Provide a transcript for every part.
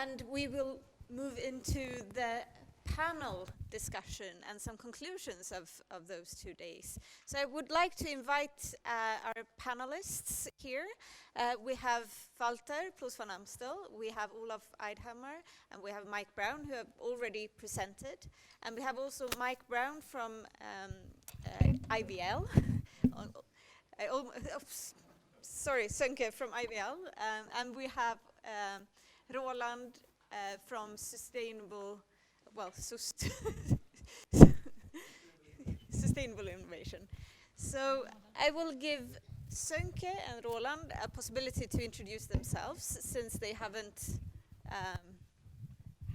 And we will move into the panel discussion and some conclusions of those 2 days. So I would like to invite our panelists here. We have Walter Plus van Amstel, we have Olaf Eidhammer, and we have Mike Brown, who have already presented. And we have also Mike Brown from IVL. Sorry, Sönke from IVL. And we have Roland from Sustainable Innovation. So I will give Sönke and Roland a possibility to introduce themselves, since they haven't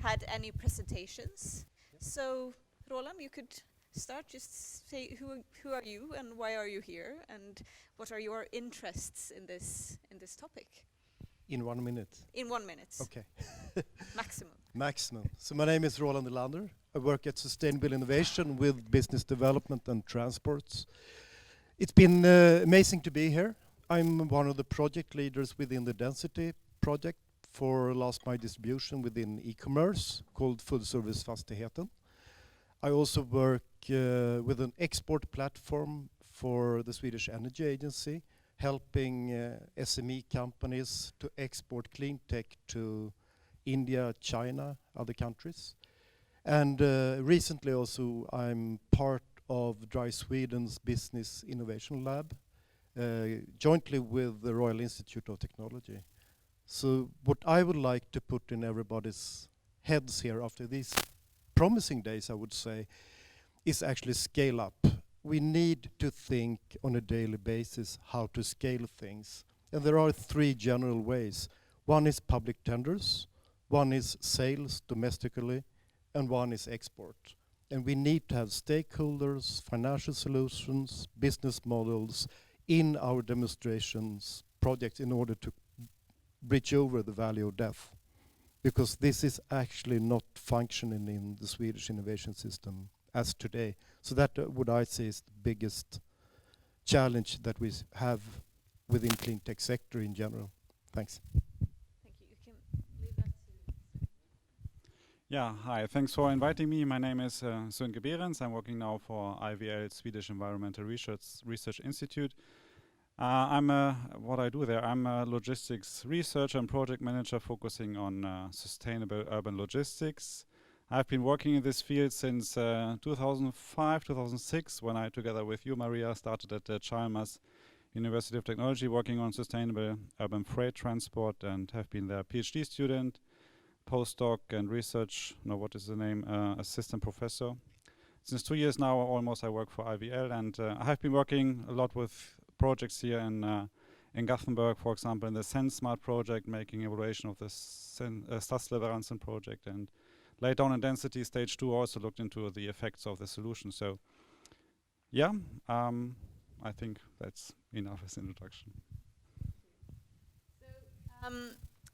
had any presentations. So Roland, you could start. Just say who are you and why are you here, and what are your interests in this topic? In 1 minute? In 1 minute. Okay. Maximum. Maximum. So my name is Roland Nylander. I work at Sustainable Innovation with business development and transports. It's been amazing to be here. I'm one of the project leaders within the DenCity project for last mile distribution within e-commerce called Full Service Fastigheten. I also work with an export platform for the Swedish Energy Agency, helping SME companies to export clean tech to India, China, other countries. And recently also I'm part of Dry Sweden's Business Innovation Lab, jointly with the Royal Institute of Technology. So what I would like to put in everybody's heads here after these promising days, I would say, is actually scale up. We need to think on a daily basis how to scale things. And there are 3 general ways. One is public tenders, one is sales domestically, and one is export. And we need to have stakeholders, financial solutions, business models in our demonstrations projects in order to bridge over the valley of death. Because this is actually not functioning in the Swedish innovation system as today. So that what I say is the biggest challenge that we have within clean tech sector in general. Thanks. Thank you. You can leave that to... Yeah, hi. Thanks for inviting me. My name is Sönke Behrens. I'm working now for IVL, Swedish Environmental Research Institute. What I do there, I'm a logistics researcher and project manager focusing on sustainable urban logistics. I've been working in this field since 2005, 2006, when I, together with you, Maria, started at the Chalmers University of Technology working on sustainable urban freight transport, and have been their PhD student, postdoc and research, assistant professor. Since 2 years now, almost, I work for IVL, and I have been working a lot with projects here in Gothenburg, for example, in the SenSmart project, making evaluation of the Stadsleveransen project, and later on in DenCity stage 2 also looked into the effects of the solution. So yeah, I think that's enough as introduction. So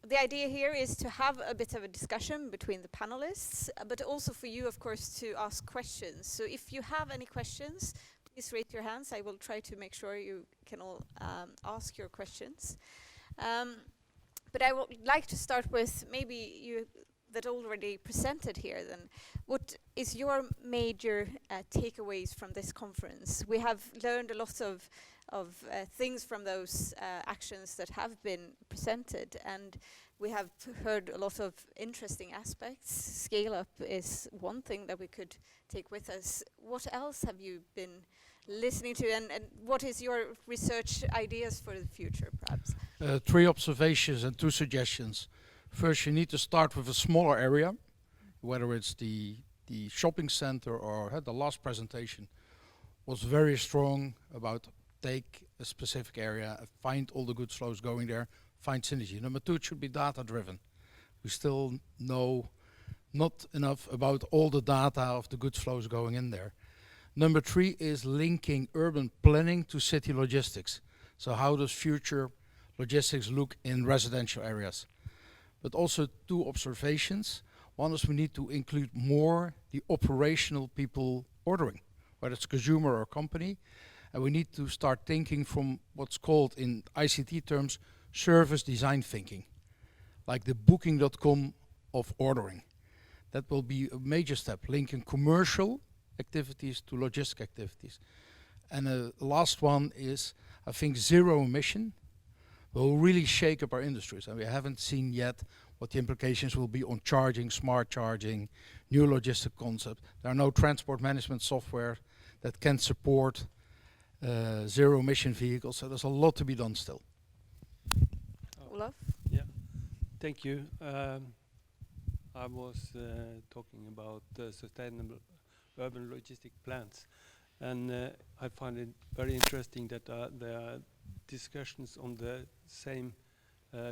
the idea here is to have a bit of a discussion between the panelists, but also for you, of course, to ask questions. So if you have any questions, please raise your hands. I will try to make sure you can all ask your questions. But I would like to start with maybe you that already presented here then. What is your major takeaways from this conference? We have learned a lot of things from those actions that have been presented, and we have heard a lot of interesting aspects. Scale up is one thing that we could take with us. What else have you been listening to, and what is your research ideas for the future, perhaps? 3 observations and 2 suggestions. First, you need to start with a smaller area, whether it's the shopping center or the last presentation was very strong about take a specific area, find all the goods flows going there, find synergy. Number 2, it should be data driven. We still know not enough about all the data of the goods flows going in there. Number 3 is linking urban planning to city logistics. So how does future logistics look in residential areas? But also 2 observations. One is we need to include more the operational people ordering, whether it's consumer or company. And we need to start thinking from what's called in ICT terms, service design thinking. Like the booking.com of ordering. That will be a major step, linking commercial activities to logistic activities. And the last one is, I think, zero emission will really shake up our industries. And we haven't seen yet what the implications will be on charging, smart charging, new logistic concept. There are no transport management software that can support zero emission vehicles, so there's a lot to be done still. Olaf? Yeah, thank you. I was talking about sustainable urban logistic plans, and I find it very interesting that there are discussions on the same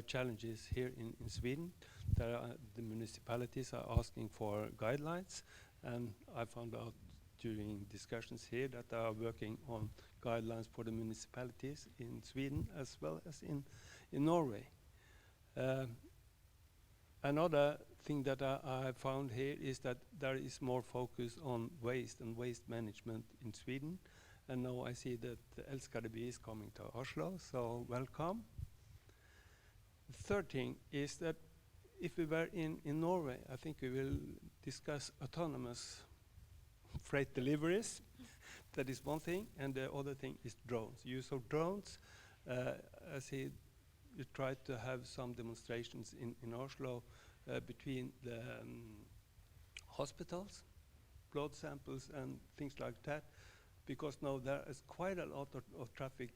challenges here in Sweden. The municipalities are asking for guidelines, and I found out during discussions here that they are working on guidelines for the municipalities in Sweden as well as in Norway. Another thing that I found here is that there is more focus on waste and waste management in Sweden. And now I see that Elskadeby is coming to Oslo, so welcome. The third thing is that if we were in Norway, I think we will discuss autonomous freight deliveries. That is one thing, and the other thing is drones. Use of drones. I see you tried to have some demonstrations in Oslo between the hospitals, blood samples and things like that, because now there is quite a lot of traffic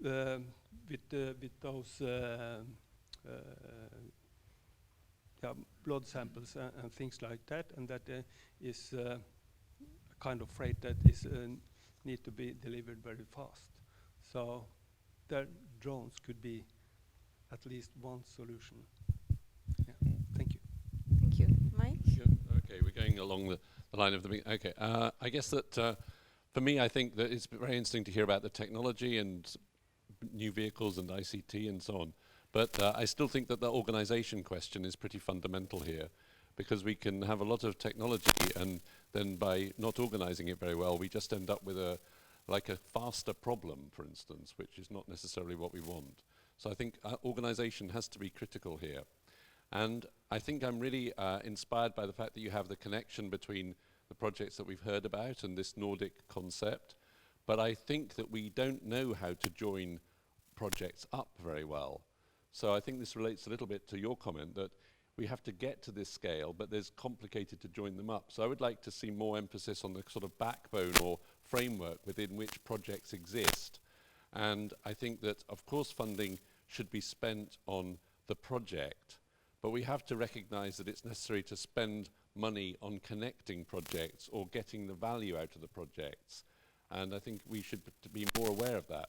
with those blood samples and things like that, and that is a kind of freight that is need to be delivered very fast. So the drones could be at least one solution. Yeah. Thank you. Thank you. Mike? Yeah, okay, we're going along the line of the meeting. Okay, I guess that for me, I think that it's very interesting to hear about the technology and new vehicles and ICT and so on. But I still think that the organization question is pretty fundamental here, because we can have a lot of technology and then by not organizing it very well, we just end up with a faster problem, for instance, which is not necessarily what we want. So I think organization has to be critical here. And I think I'm really inspired by the fact that you have the connection between the projects that we've heard about and this Nordic concept. But I think that we don't know how to join projects up very well. So I think this relates a little bit to your comment that we have to get to this scale, but there's complicated to join them up. So I would like to see more emphasis on the sort of backbone or framework within which projects exist. And I think that, of course, funding should be spent on the project, but we have to recognize that it's necessary to spend money on connecting projects or getting the value out of the projects. And I think we should be more aware of that,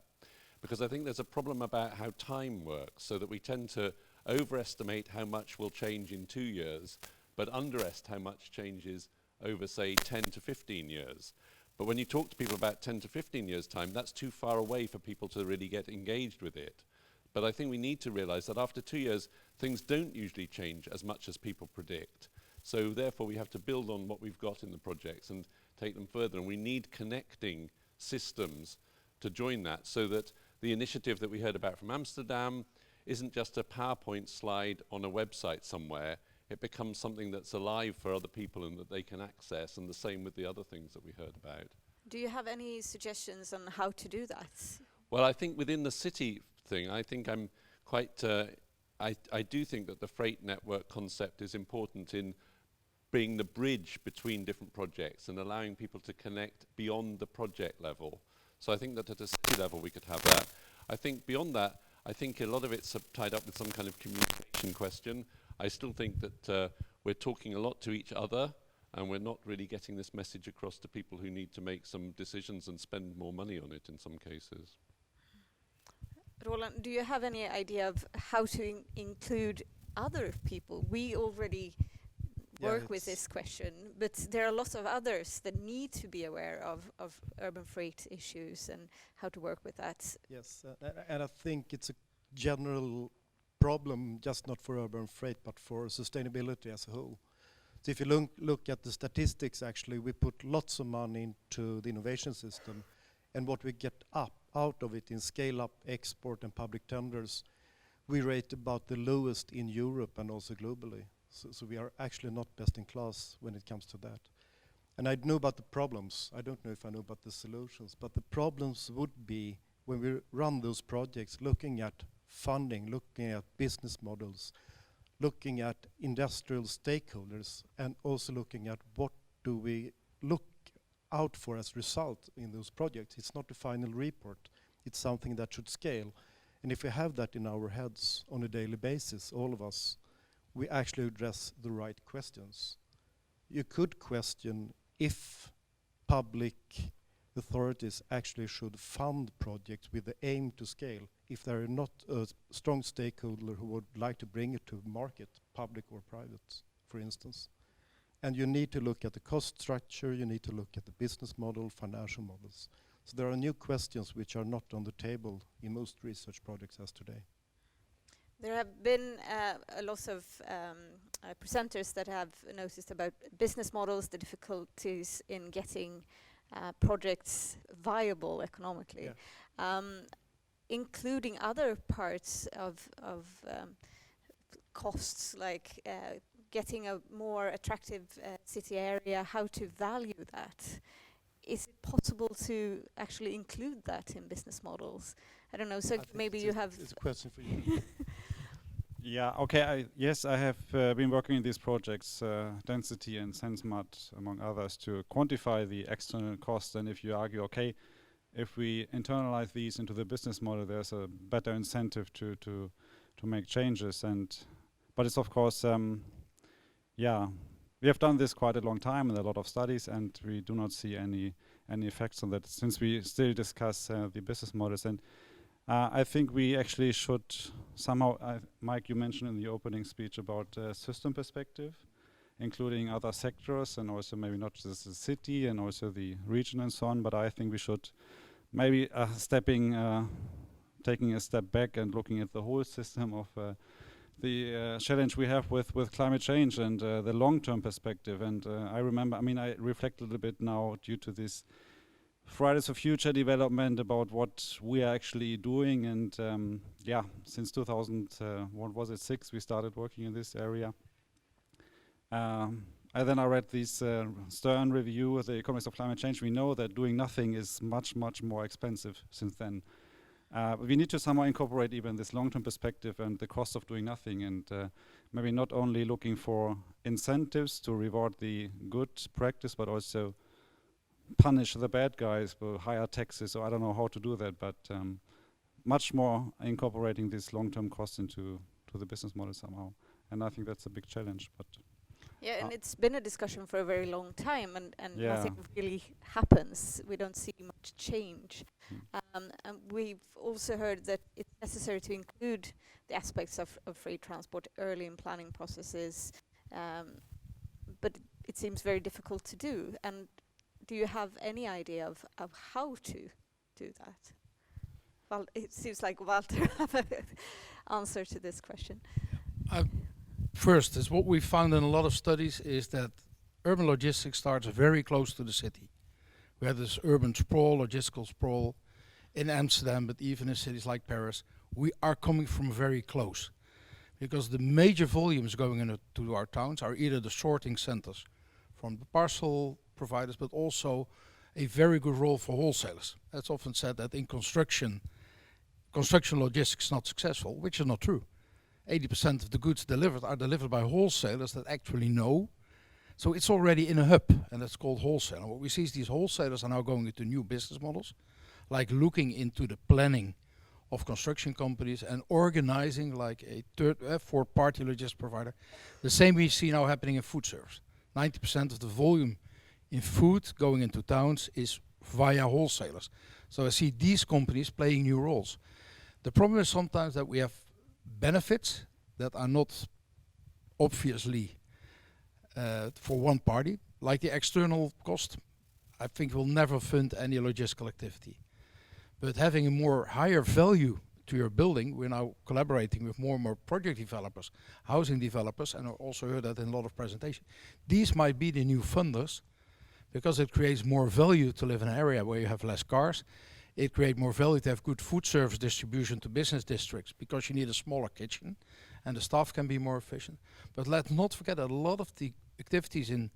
because I think there's a problem about how time works, so that we tend to overestimate how much will change in 2 years, but underestimate how much changes over, say, 10 to 15 years. But when you talk to people about 10 to 15 years' time, that's too far away for people to really get engaged with it. But I think we need to realize that after 2 years, things don't usually change as much as people predict. So therefore, we have to build on what we've got in the projects and take them further. And we need connecting systems to join that, so that the initiative that we heard about from Amsterdam isn't just a PowerPoint slide on a website somewhere. It becomes something that's alive for other people and that they can access, and the same with the other things that we heard about. Do you have any suggestions on how to do that? Well, I think within the city thing, I think I'm quite, I do think that the freight network concept is important in being the bridge between different projects and allowing people to connect beyond the project level. So I think that at a city level we could have that. I think beyond that, I think a lot of it's tied up with some kind of communication question. I still think that we're talking a lot to each other, and we're not really getting this message across to people who need to make some decisions and spend more money on it in some cases. Roland, do you have any idea of how to include other people? We already work with this question, but there are lots of others that need to be aware of urban freight issues and how to work with that. Yes, and I think it's a general problem, just not for urban freight, but for sustainability as a whole. So if you look at the statistics, actually, we put lots of money into the innovation system, and what we get out of it in scale-up, export, and public tenders, we rate about the lowest in Europe and also globally. So we are actually not best in class when it comes to that. And I know about the problems. I don't know if I know about the solutions, but the problems would be when we run those projects, looking at funding, looking at business models, looking at industrial stakeholders, and also looking at what do we look out for as result in those projects. It's not the final report. It's something that should scale. And if we have that in our heads on a daily basis, all of us, we actually address the right questions. You could question if public authorities actually should fund projects with the aim to scale, if there are not a strong stakeholder who would like to bring it to market, public or private, for instance. And you need to look at the cost structure, you need to look at the business model, financial models. So there are new questions which are not on the table in most research projects as today. There have been a lot of presenters that have noticed about business models, the difficulties in getting projects viable economically, including other parts of costs, like getting a more attractive city area, how to value that. Is it possible to actually include that in business models? I don't know, so maybe you have... It's a question for you. Yeah, okay, yes, I have been working in these projects, DenCity and SenseMat, among others, to quantify the external costs. And if you argue, okay, if we internalize these into the business model, there's a better incentive to make changes. But it's of course, yeah, we have done this quite a long time and a lot of studies, and we do not see any effects on that, since we still discuss the business models. And I think we actually should somehow, Mike, you mentioned in the opening speech about system perspective, including other sectors and also maybe not just the city and also the region and so on, but I think we should maybe taking a step back and looking at the whole system of the challenge we have with climate change and the long-term perspective. And I remember, I reflect a little bit now due to this Fridays for Future development about what we are actually doing, and yeah, since 2006 we started working in this area. I read this Stern review of the economics of climate change. We know that doing nothing is much more expensive since then. We need to somehow incorporate even this long-term perspective and the cost of doing nothing, and maybe not only looking for incentives to reward the good practice, but also punish the bad guys with higher taxes, or I don't know how to do that, but much more incorporating these long-term costs into the business model somehow. And I think that's a big challenge. But yeah, and it's been a discussion for a very long time, and yeah, nothing really happens. We don't see much change. And we've also heard that it's necessary to include the aspects of free transport early in planning processes, but it seems very difficult to do. And do you have any idea of how to do that? Well, it seems like Walter have an answer to this question. First, is what we found in a lot of studies is that urban logistics starts very close to the city. We have this urban sprawl, logistical sprawl in Amsterdam, but even in cities like Paris, we are coming from very close. Because the major volumes going into our towns are either the sorting centers from the parcel providers, but also a very good role for wholesalers. It's often said that in construction logistics is not successful, which is not true. 80% of the goods delivered are delivered by wholesalers that actually know. So it's already in a hub, and that's called wholesale. And what we see is these wholesalers are now going into new business models, like looking into the planning of construction companies and organizing like a fourth-party logistics provider. The same we see now happening in food service. 90% of the volume in food going into towns is via wholesalers. So I see these companies playing new roles. The problem is sometimes that we have benefits that are not obviously for one party, like the external cost. I think will never fund any logistical activity. But having a more higher value to your building, we're now collaborating with more and more project developers, housing developers, and I also heard that in a lot of presentations. These might be the new funders because it creates more value to live in an area where you have less cars. It creates more value to have good food service distribution to business districts because you need a smaller kitchen and the staff can be more efficient. But let's not forget that a lot of the activities in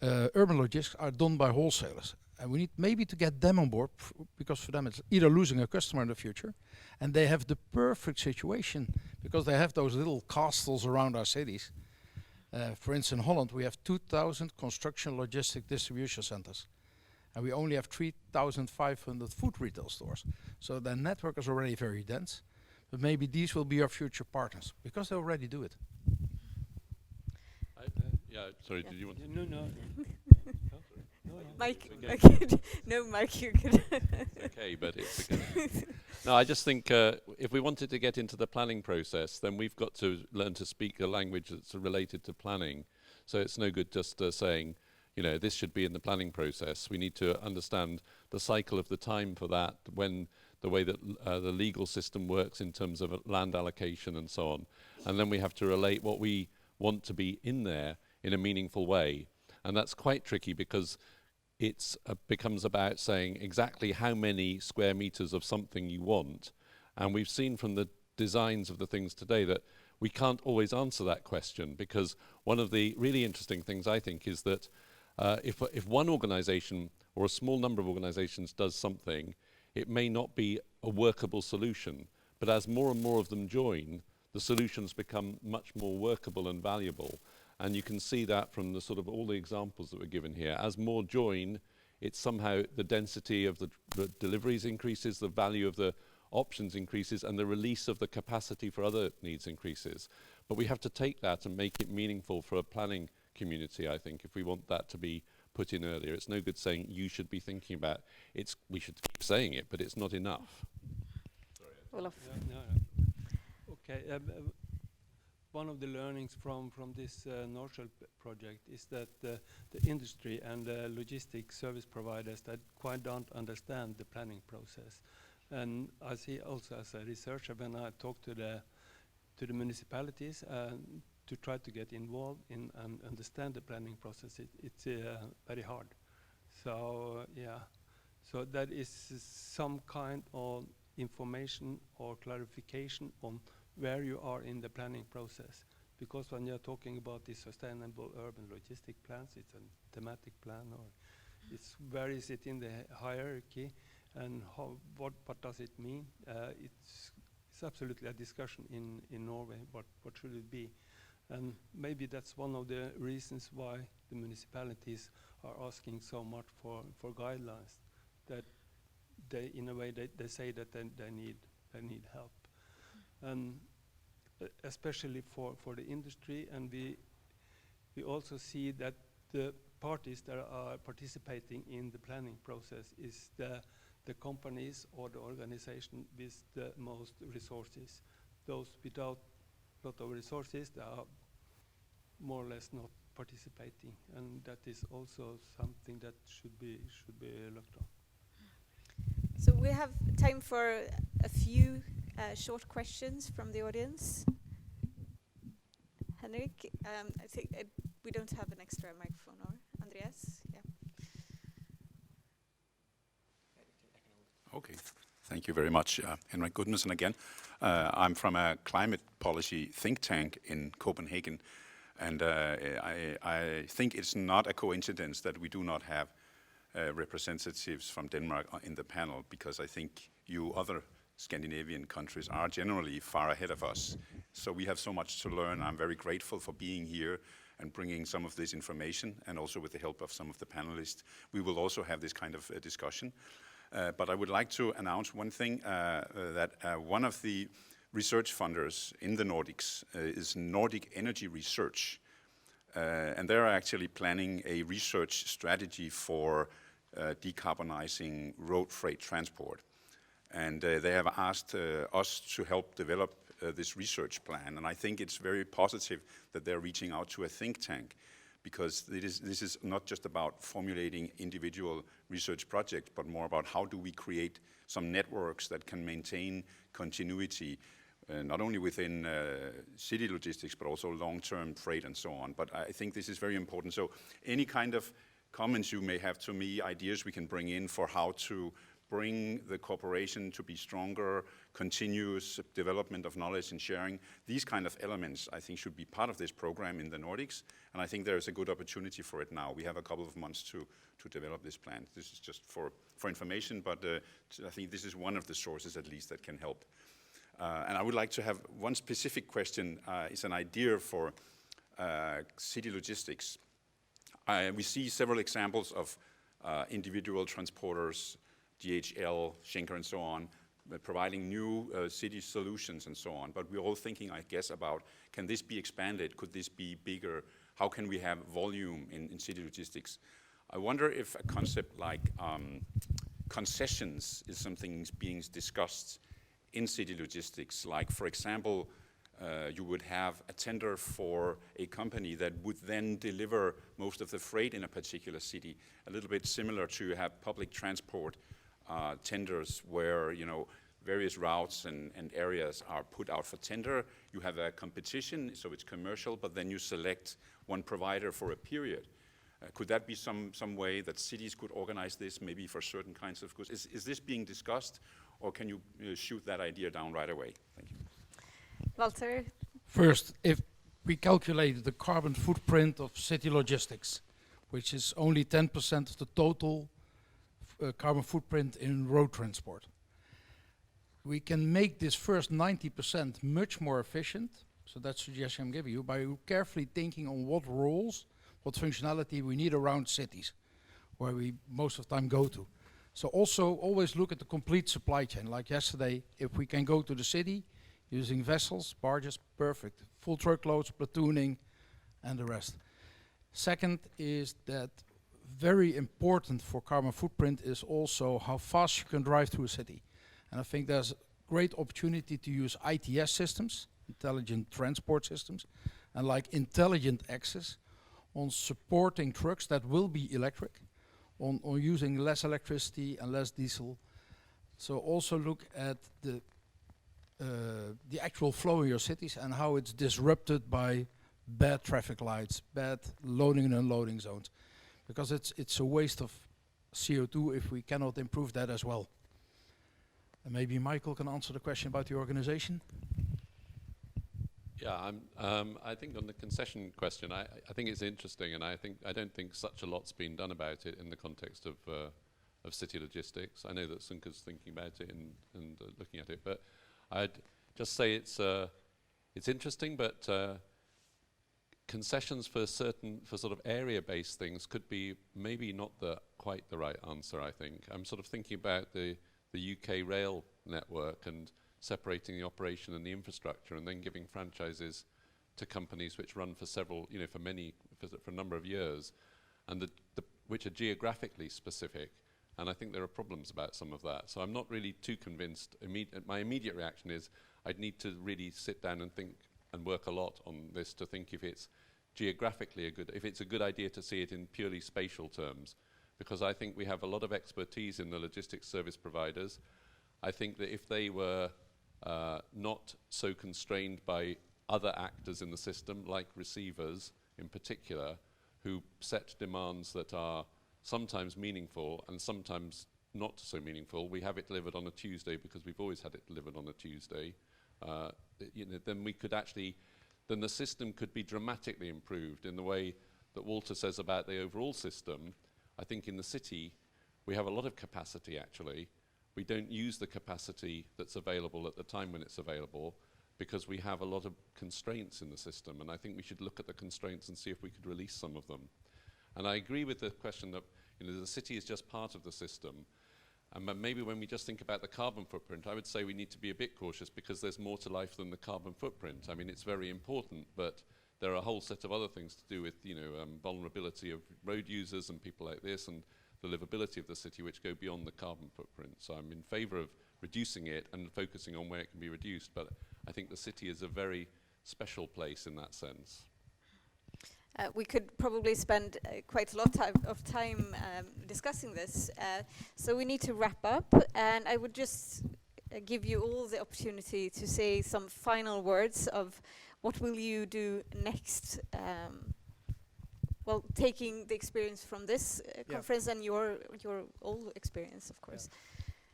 urban logistics are done by wholesalers. And we need maybe to get them on board because for them it's either losing a customer in the future and they have the perfect situation because they have those little castles around our cities. For instance, in Holland, we have 2,000 construction logistic distribution centers. And we only have 3,500 food retail stores. So the network is already very dense. But maybe these will be our future partners because they already do it. Yeah, sorry, did you want to? No, no. Mike, Okay. no, Mike, you could. Okay, but it's okay. No, I just think if we wanted to get into the planning process, then we've got to learn to speak a language that's related to planning. So it's no good just saying, you know, this should be in the planning process. We need to understand the cycle of the time for that, when the way that the legal system works in terms of land allocation and so on. And then we have to relate what we want to be in there in a meaningful way. And that's quite tricky because it becomes about saying exactly how many square meters of something you want. And we've seen from the designs of the things today that we can't always answer that question, because one of the really interesting things I think is that if one organization or a small number of organizations does something, it may not be a workable solution. But as more and more of them join, the solutions become much more workable and valuable. And you can see that from the sort of all the examples that were given here. As more join, it's somehow the density of the deliveries increases, the value of the options increases, and the release of the capacity for other needs increases. But we have to take that and make it meaningful for a planning community, I think, if we want that to be put in earlier. It's no good saying you should be thinking about it. We should keep saying it, but it's not enough. Olaf. Okay. One of the learnings from this Norshell project is that the industry and the logistic service providers that quite don't understand the planning process. And I see also as a researcher, when I talk to the municipalities to try to get involved in and understand the planning process, it's very hard. So yeah, so that is some kind of information or clarification on where you are in the planning process. Because when you're talking about the sustainable urban logistic plans, it's a thematic plan, or it's where is it in the hierarchy, and what does it mean? It's absolutely a discussion in Norway, what should it be? And maybe that's one of the reasons why the municipalities are asking so much for guidelines, that they, in a way, they say that they need help. And especially for the industry, and we also see that the parties that are participating in the planning process is the companies or the organization with the most resources. Those without a lot of resources, they are more or less not participating, and that is also something that should be looked on. So we have time for a few short questions from the audience. Henrik, I think we don't have an extra microphone, or Andreas? Yeah. Okay, thank you very much. Henrik Gudmundsson again. I'm from a climate policy think tank in Copenhagen, and I think it's not a coincidence that we do not have representatives from Denmark in the panel, because I think you other Scandinavian countries are generally far ahead of us. So we have so much to learn. I'm very grateful for being here and bringing some of this information, and also with the help of some of the panelists. We will also have this kind of discussion. But I would like to announce one thing, that one of the research funders in the Nordics is Nordic Energy Research. And they're actually planning a research strategy for decarbonizing road freight transport. And they have asked us to help develop this research plan. And I think it's very positive that they're reaching out to a think tank, because this is not just about formulating individual research projects, but more about how do we create some networks that can maintain continuity, not only within city logistics, but also long-term freight and so on. But I think this is very important. So any kind of comments you may have to me, ideas we can bring in for how to bring the cooperation to be stronger, continuous development of knowledge and sharing. These kind of elements, I think, should be part of this program in the Nordics, and I think there is a good opportunity for it now. We have a couple of months to develop this plan. This is just for information, but I think this is one of the sources, at least, that can help. And I would like to have one specific question. It's an idea for city logistics. We see several examples of individual transporters, DHL, Schenker, and so on, providing new city solutions and so on. But we're all thinking, I guess, about, can this be expanded? Could this be bigger? How can we have volume in city logistics? I wonder if a concept like concessions is something being discussed in city logistics. Like, for example, you would have a tender for a company that would then deliver most of the freight in a particular city, a little bit similar to have public transport tenders where, you know, various routes and areas are put out for tender. You have a competition, so it's commercial, but then you select one provider for a period. Could that be some way that cities could organize this, maybe for certain kinds of goods? Is this being discussed, or can you shoot that idea down right away? Thank you. Walter? First, if we calculate the carbon footprint of city logistics, which is only 10% of the total carbon footprint in road transport, we can make this first 90% much more efficient. So that's the suggestion I'm giving you, by carefully thinking on what roles, what functionality we need around cities, where we most of the time go to. So also always look at the complete supply chain. Like yesterday, if we can go to the city using vessels, barges, perfect. Full truckloads, platooning, and the rest. Second is that very important for carbon footprint is also how fast you can drive through a city. And I think there's great opportunity to use ITS systems, intelligent transport systems, and like intelligent access on supporting trucks that will be electric, on using less electricity and less diesel. So also look at the actual flow in your cities and how it's disrupted by bad traffic lights, bad loading and unloading zones, because it's a waste of CO2 if we cannot improve that as well. And maybe Michael can answer the question about the organization. Yeah, I think on the concession question, I think it's interesting, and I don't think such a lot's been done about it in the context of city logistics. I know that Sunka's thinking about it and looking at it, but I'd just say it's interesting, but concessions for sort of area-based things could be maybe not quite the right answer. I think I'm sort of thinking about the UK rail network and separating the operation and the infrastructure, and then giving franchises to companies which run for several, you know, for a number of years, and which are geographically specific. And I think there are problems about some of that. So I'm not really too convinced. My immediate reaction is I'd need to really sit down and think and work a lot on this to think if it's geographically if it's a good idea to see it in purely spatial terms, because I think we have a lot of expertise in the logistics service providers. I think that if they were not so constrained by other actors in the system, like receivers in particular, who set demands that are sometimes meaningful and sometimes not so meaningful. We have it delivered on a Tuesday because we've always had it delivered on a Tuesday. Then the system could be dramatically improved in the way that Walter says about the overall system. I think in the city we have a lot of capacity actually. We don't use the capacity that's available at the time when it's available because we have a lot of constraints in the system, and I think we should look at the constraints and see if we could release some of them. And I agree with the question that, you know, the city is just part of the system. And maybe when we just think about the carbon footprint, I would say we need to be a bit cautious because there's more to life than the carbon footprint. I mean, it's very important, but there are a whole set of other things to do with, you know, vulnerability of road users and people like this, and the livability of the city, which go beyond the carbon footprint. So I'm in favor of reducing it and focusing on where it can be reduced, but I think the city is a very special place in that sense. We could probably spend quite a lot of time discussing this, so we need to wrap up, and I would just give you all the opportunity to say some final words of what will you do next, well, taking the experience from this conference and your old experience, of course.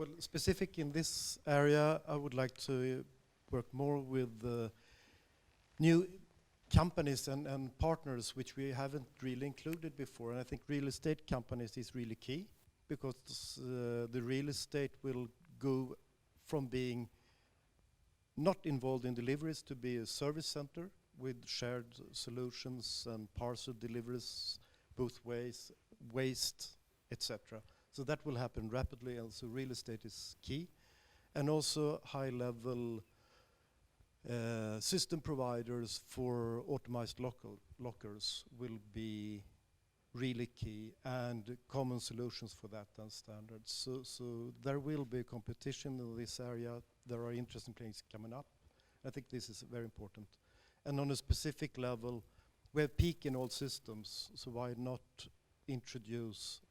Well, specific in this area, I would like to work more with new companies and partners which we haven't really included before. And I think real estate companies is really key, because the real estate will go from being not involved in deliveries to be a service center with shared solutions and parcel deliveries both ways, waste, etc. So that will happen rapidly, and so real estate is key. And also high-level system providers for automized lockers will be really key, and common solutions for that and standards. So there will be competition in this area. There are interesting things coming up. I think this is very important. And on a specific level, we have peak in all systems, so why not introduce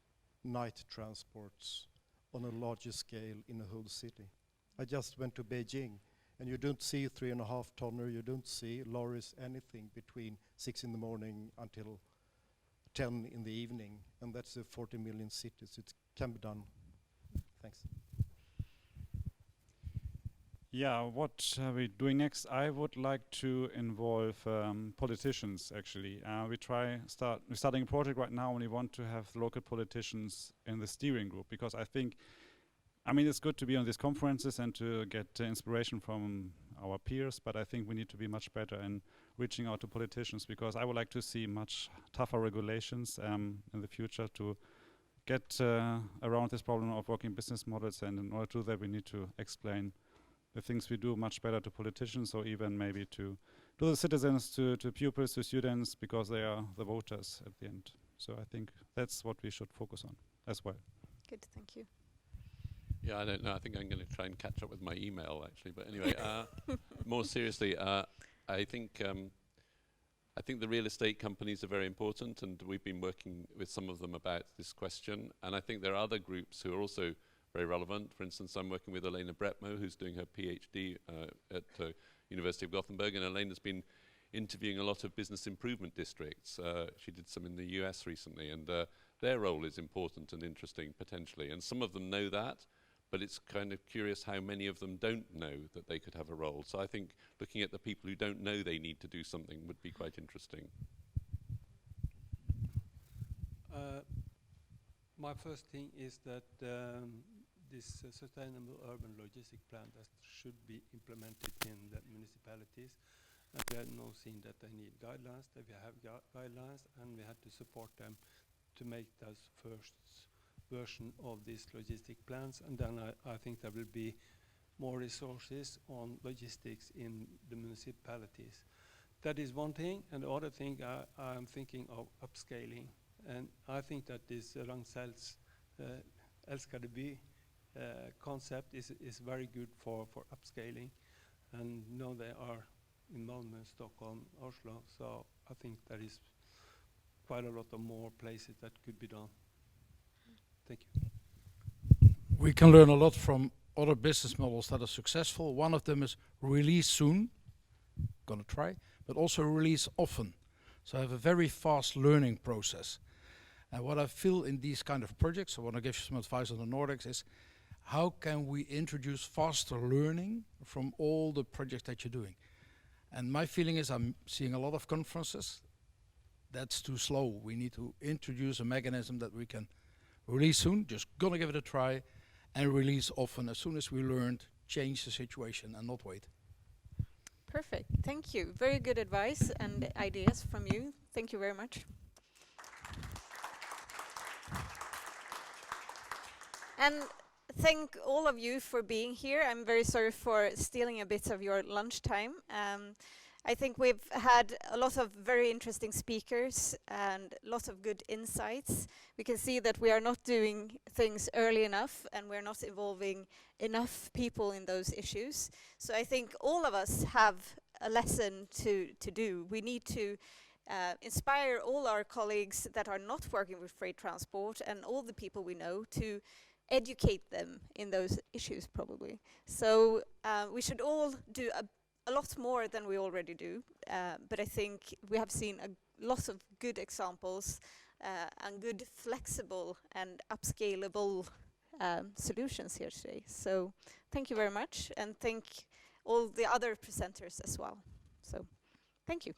night transports on a larger scale in a whole city? I just went to Beijing, and you don't see a 3.5 tonner, you don't see lorries, anything between 6 in the morning until 10 in the evening, and that's a 40 million city, so it can be done. Thanks. Yeah, what are we doing next? I would like to involve politicians, actually. We're starting a project right now, and we want to have local politicians in the steering group, because I think, I mean, it's good to be on these conferences and to get inspiration from our peers, but I think we need to be much better in reaching out to politicians, because I would like to see much tougher regulations in the future to get around this problem of working business models, and in order to do that we need to explain the things we do much better to politicians, or even maybe to the citizens, to pupils, to students, because they are the voters at the end. So I think that's what we should focus on as well. Good, thank you. Yeah, I don't know. I think I'm going to try and catch up with my email, actually. But anyway, more seriously, I think the real estate companies are very important, and we've been working with some of them about this question. And I think there are other groups who are also very relevant. For instance, I'm working with Elena Bretmo, who's doing her PhD at University of Gothenburg, and Elena's been interviewing a lot of business improvement districts. She did some in the US recently, and their role is important and interesting, potentially. And some of them know that, but it's kind of curious how many of them don't know that they could have a role. So I think looking at the people who don't know they need to do something would be quite interesting. My first thing is that this sustainable urban logistic plan that should be implemented in the municipalities. And we have now seen that they need guidelines, that we have guidelines, and we have to support them to make those first version of these logistic plans. And then I think there will be more resources on logistics in the municipalities. That is one thing. And the other thing, I'm thinking of upscaling. And I think that this Ragn-Sells Älskade by concept is very good for upscaling. And now they are in Malmö, Stockholm, Oslo. So I think there is quite a lot of more places that could be done. Thank you. We can learn a lot from other business models that are successful. One of them is release soon, gonna try, but also release often. So I have a very fast learning process. And what I feel in these kind of projects, I want to give you some advice on the Nordics, is how can we introduce faster learning from all the projects that you're doing? And my feeling is I'm seeing a lot of conferences. That's too slow. We need to introduce a mechanism that we can release soon, just gonna give it a try, and release often as soon as we learned, change the situation and not wait. Perfect, thank you. Very good advice and ideas from you. Thank you very much. And thank all of you for being here. I'm very sorry for stealing a bit of your lunchtime. I think we've had a lot of very interesting speakers and lots of good insights. We can see that we are not doing things early enough, and we're not involving enough people in those issues. So I think all of us have a lesson to do. We need to inspire all our colleagues that are not working with freight transport and all the people we know to educate them in those issues, probably. So we should all do a lot more than we already do, but I think we have seen a lot of good examples and good flexible and upscalable solutions here today. So thank you very much, and thank all the other presenters as well. So thank you.